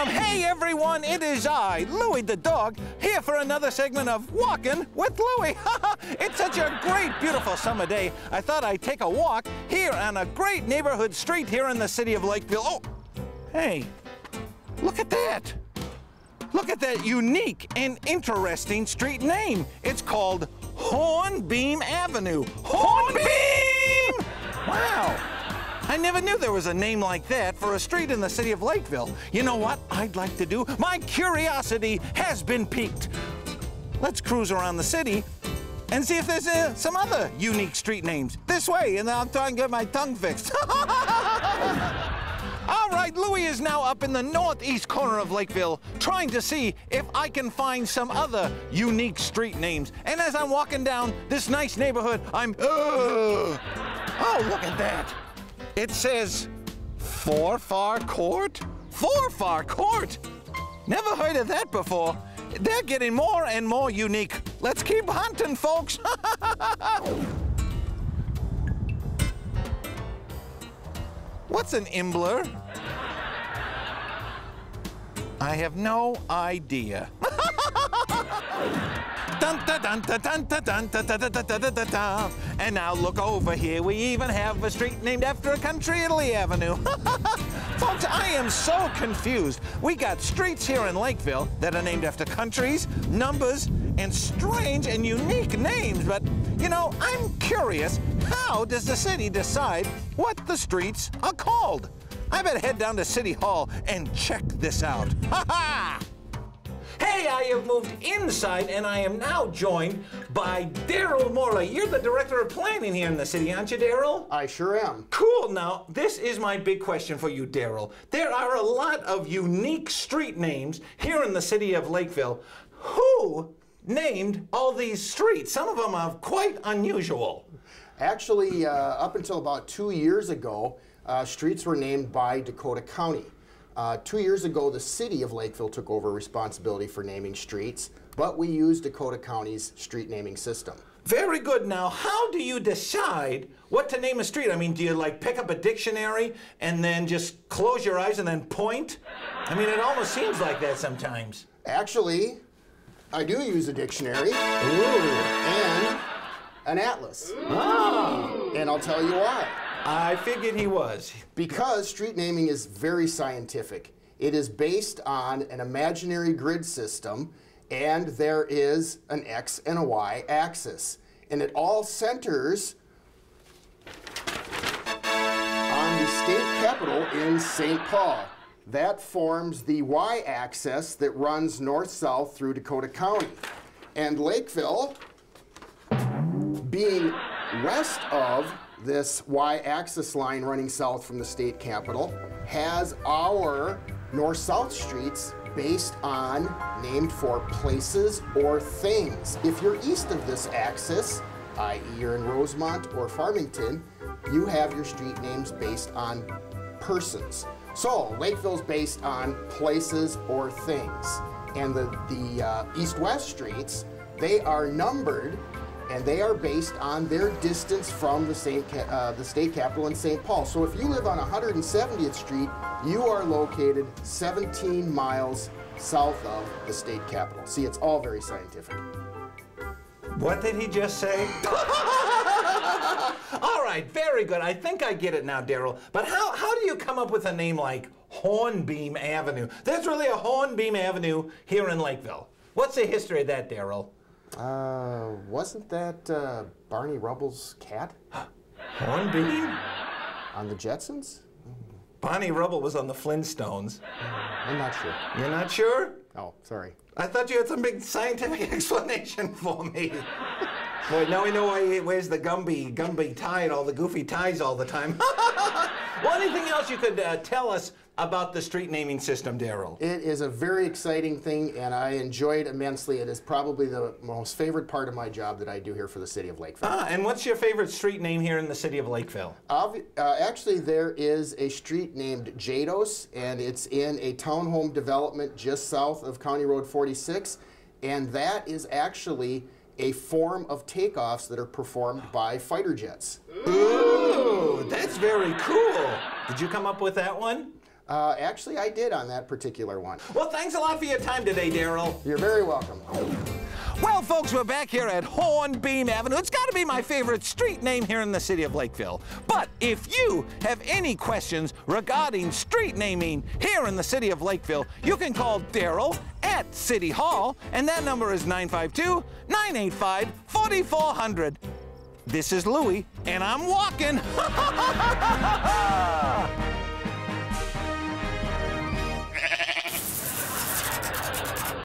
Hey everyone, it is I, Louie the Dog, here for another segment of Walking with Louie. It's such a great, beautiful summer day. I thought I'd take a walk here on a great neighborhood street here in the city of Lakeville. Oh, hey, look at that. Look at that unique and interesting street name. It's called Hornbeam Avenue. Hornbeam! Wow. I never knew there was a name like that for a street in the city of Lakeville. You know what I'd like to do? My curiosity has been piqued. Let's cruise around the city and see if there's some other unique street names. This way, and I'm trying to get my tongue fixed. All right, Louie is now up in the northeast corner of Lakeville, trying to see if I can find some other unique street names. And as I'm walking down this nice neighborhood, oh, look at that. It says Forfar Court? Forfar Court? Never heard of that before. They're getting more and more unique. Let's keep hunting, folks. What's an Imbler? I have no idea. And now look over here. We even have a street named after a country, Italy Avenue. Folks, I am so confused. We got streets here in Lakeville that are named after countries, numbers, and strange and unique names. But, you know, I'm curious, how does the city decide what the streets are called? I better head down to City Hall and check this out. Ha-ha! Hey, I have moved inside, and I am now joined by Daryl Morey. You're the director of planning here in the city, aren't you, Daryl? I sure am. Cool. Now, this is my big question for you, Daryl. There are a lot of unique street names here in the city of Lakeville. Who named all these streets? Some of them are quite unusual. Actually, up until about 2 years ago, streets were named by Dakota County. 2 years ago, the city of Lakeville took over responsibility for naming streets, but we use Dakota County's street naming system. Very good. Now, how do you decide what to name a street? I mean, do you like pick up a dictionary and then just close your eyes and then point? I mean, it almost seems like that sometimes. Actually, I do use a dictionary. And an atlas. Oh. And I'll tell you why. I figured he was. Because street naming is very scientific. It is based on an imaginary grid system, and there is an X and a Y axis. And it all centers on the state capital in St. Paul. That forms the Y axis that runs north-south through Dakota County. And Lakeville, being west of this Y-axis line running south from the state capitol, has our north-south streets based on named for places or things. If you're east of this axis, i.e. you're in Rosemont or Farmington, you have your street names based on persons. So Lakeville's based on places or things. And the east-west streets, they are numbered, and they are based on their distance from the state capitol in St. Paul. So if you live on 170th Street, you are located 17 miles south of the state capitol. See, it's all very scientific. What did he just say? All right, very good. I think I get it now, Daryl. But how do you come up with a name like Hornbeam Avenue? There's really a Hornbeam Avenue here in Lakeville. What's the history of that, Daryl? Wasn't that Barney Rubble's cat? Hornbeam? On the Jetsons? Barney Rubble was on the Flintstones. I'm not sure. You're not sure? Oh, sorry. I thought you had some big scientific explanation for me. Boy, now we know why he wears the Gumby tie and all the goofy ties all the time. Well, anything else you could tell us about the street naming system, Daryl? It is a very exciting thing, and I enjoy it immensely. It is probably the most favorite part of my job that I do here for the city of Lakeville. And what's your favorite street name here in the city of Lakeville? Actually, there is a street named Jados, and it's in a townhome development just south of County Road 46, and that is actually a form of takeoffs that are performed by fighter jets. Ooh, that's very cool. Did you come up with that one? Actually, I did on that particular one. Well, thanks a lot for your time today, Daryl. You're very welcome. Well, folks, we're back here at Hornbeam Avenue. It's got to be my favorite street name here in the city of Lakeville. But if you have any questions regarding street naming here in the city of Lakeville, you can call Daryl at City Hall, and that number is 952-985-4400. This is Louie, and I'm walking.